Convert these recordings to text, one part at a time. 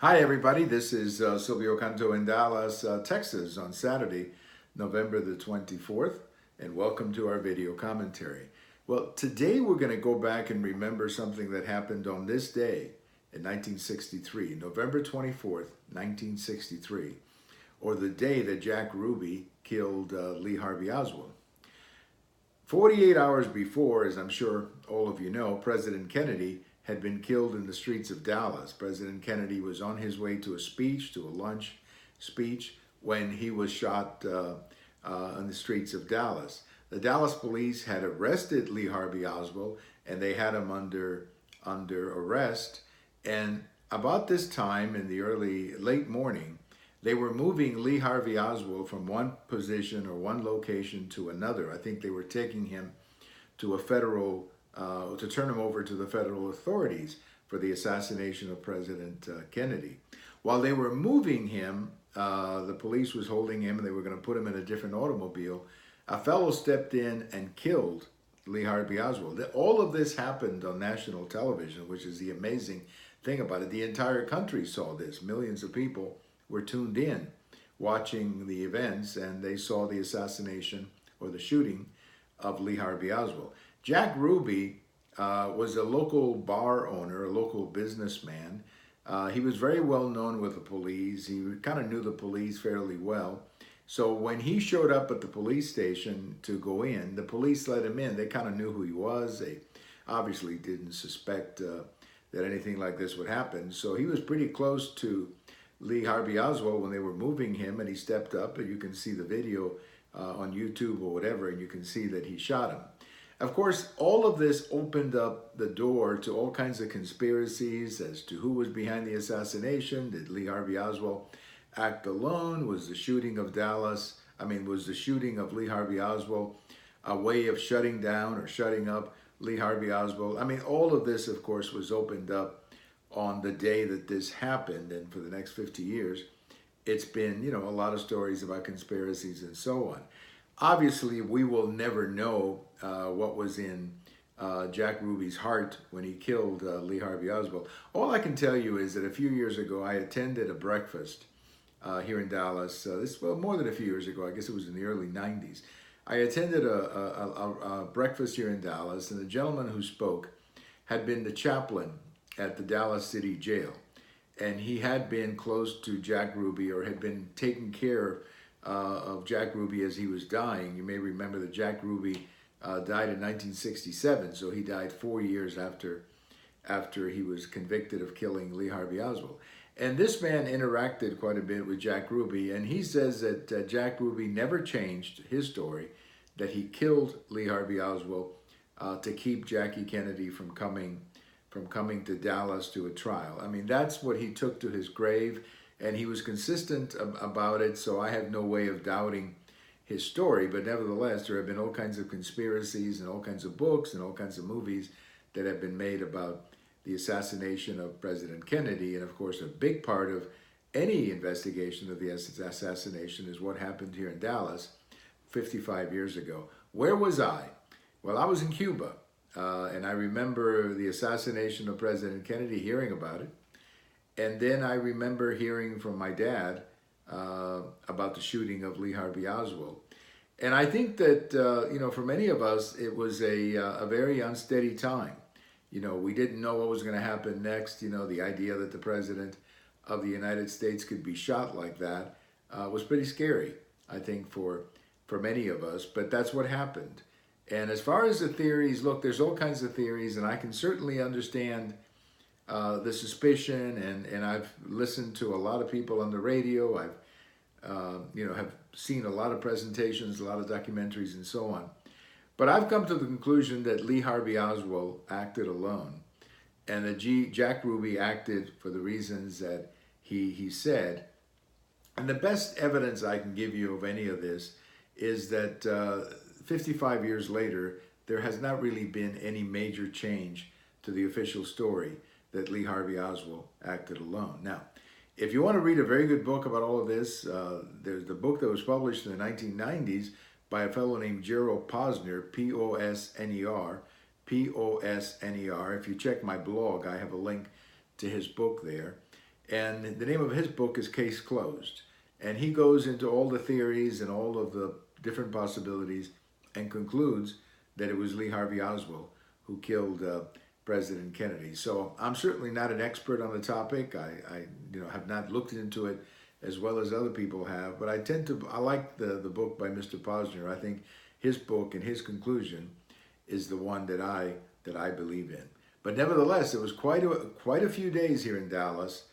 Hi, everybody. This is Silvio Canto in Dallas, Texas on Saturday, November the 24th, and welcome to our video commentary. Well, today we're going to go back and remember something that happened on this day in 1963, November 24th, 1963, or the day that Jack Ruby killed Lee Harvey Oswald. 48 hours before, as I'm sure all of you know, President Kennedy had been killed in the streets of Dallas. President Kennedy was on his way to a speech, to a lunch speech, when he was shot on the streets of Dallas. The Dallas police had arrested Lee Harvey Oswald, and they had him under arrest. And about this time in the late morning, they were moving Lee Harvey Oswald from one position or one location to another. I think they were taking him to a to turn him over to the federal authorities for the assassination of President Kennedy. While they were moving him, the police was holding him and they were going to put him in a different automobile. A fellow stepped in and killed Lee Harvey Oswald. All of this happened on national television, which is the amazing thing about it. The entire country saw this. Millions of people were tuned in watching the events, and they saw the assassination or the shooting of Lee Harvey Oswald. Jack Ruby was a local bar owner, a local businessman. He was very well known with the police. He kind of knew the police fairly well. So when he showed up at the police station to go in, the police let him in. They kind of knew who he was. They obviously didn't suspect that anything like this would happen. So he was pretty close to Lee Harvey Oswald when they were moving him, and he stepped up, and you can see the video on YouTube or whatever, and you can see that he shot him. Of course, all of this opened up the door to all kinds of conspiracies as to who was behind the assassination. Did Lee Harvey Oswald act alone? Was the shooting of was the shooting of Lee Harvey Oswald a way of shutting down or shutting up Lee Harvey Oswald? All of this, of course, was opened up on the day that this happened, and for the next 50 years, it's been, a lot of stories about conspiracies and so on. Obviously, we will never know what was in Jack Ruby's heart when he killed Lee Harvey Oswald. All I can tell you is that a few years ago, I attended a breakfast here in Dallas. More than a few years ago. I guess it was in the early 90s. I attended a breakfast here in Dallas, and the gentleman who spoke had been the chaplain at the Dallas City Jail. And he had been close to Jack Ruby, or had been taking care of Jack Ruby as he was dying. You may remember that Jack Ruby died in 1967, so he died 4 years after he was convicted of killing Lee Harvey Oswald. And this man interacted quite a bit with Jack Ruby, and he says that Jack Ruby never changed his story, that he killed Lee Harvey Oswald to keep Jackie Kennedy from coming to Dallas to a trial. That's what he took to his grave, and he was consistent about it, so I have no way of doubting his story. But nevertheless, there have been all kinds of conspiracies and all kinds of books and all kinds of movies that have been made about the assassination of President Kennedy. And of course, a big part of any investigation of the assassination is what happened here in Dallas 55 years ago. Where was I? Well, I was in Cuba. And I remember the assassination of President Kennedy, hearing about it. And then I remember hearing from my dad about the shooting of Lee Harvey Oswald. And I think that, for many of us, it was a very unsteady time. We didn't know what was going to happen next. The idea that the President of the United States could be shot like that was pretty scary, I think, for many of us. But that's what happened. And as far as the theories, look, there's all kinds of theories, and I can certainly understand the suspicion, and I've listened to a lot of people on the radio. I've, have seen a lot of presentations, a lot of documentaries, and so on. But I've come to the conclusion that Lee Harvey Oswald acted alone, and that Jack Ruby acted for the reasons that he said. And the best evidence I can give you of any of this is that 55 years later, there has not really been any major change to the official story that Lee Harvey Oswald acted alone. Now, if you want to read a very good book about all of this, there's the book that was published in the 1990s by a fellow named Gerald Posner, Posner, Posner. If you check my blog, I have a link to his book there. And the name of his book is Case Closed. And he goes into all the theories and all of the different possibilities and concludes that it was Lee Harvey Oswald who killed President Kennedy. So I'm certainly not an expert on the topic. I have not looked into it as well as other people have, but I like the book by Mr. Posner. I think his book and his conclusion is the one that I believe in. But nevertheless, it was quite a few days here in Dallas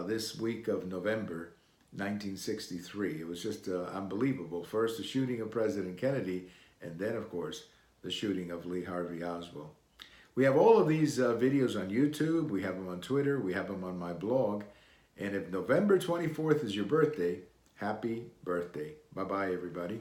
this week of November 1963. It was just unbelievable. First, the shooting of President Kennedy, and then, of course, the shooting of Lee Harvey Oswald. We have all of these videos on YouTube. We have them on Twitter. We have them on my blog. And if November 24th is your birthday, happy birthday. Bye-bye, everybody.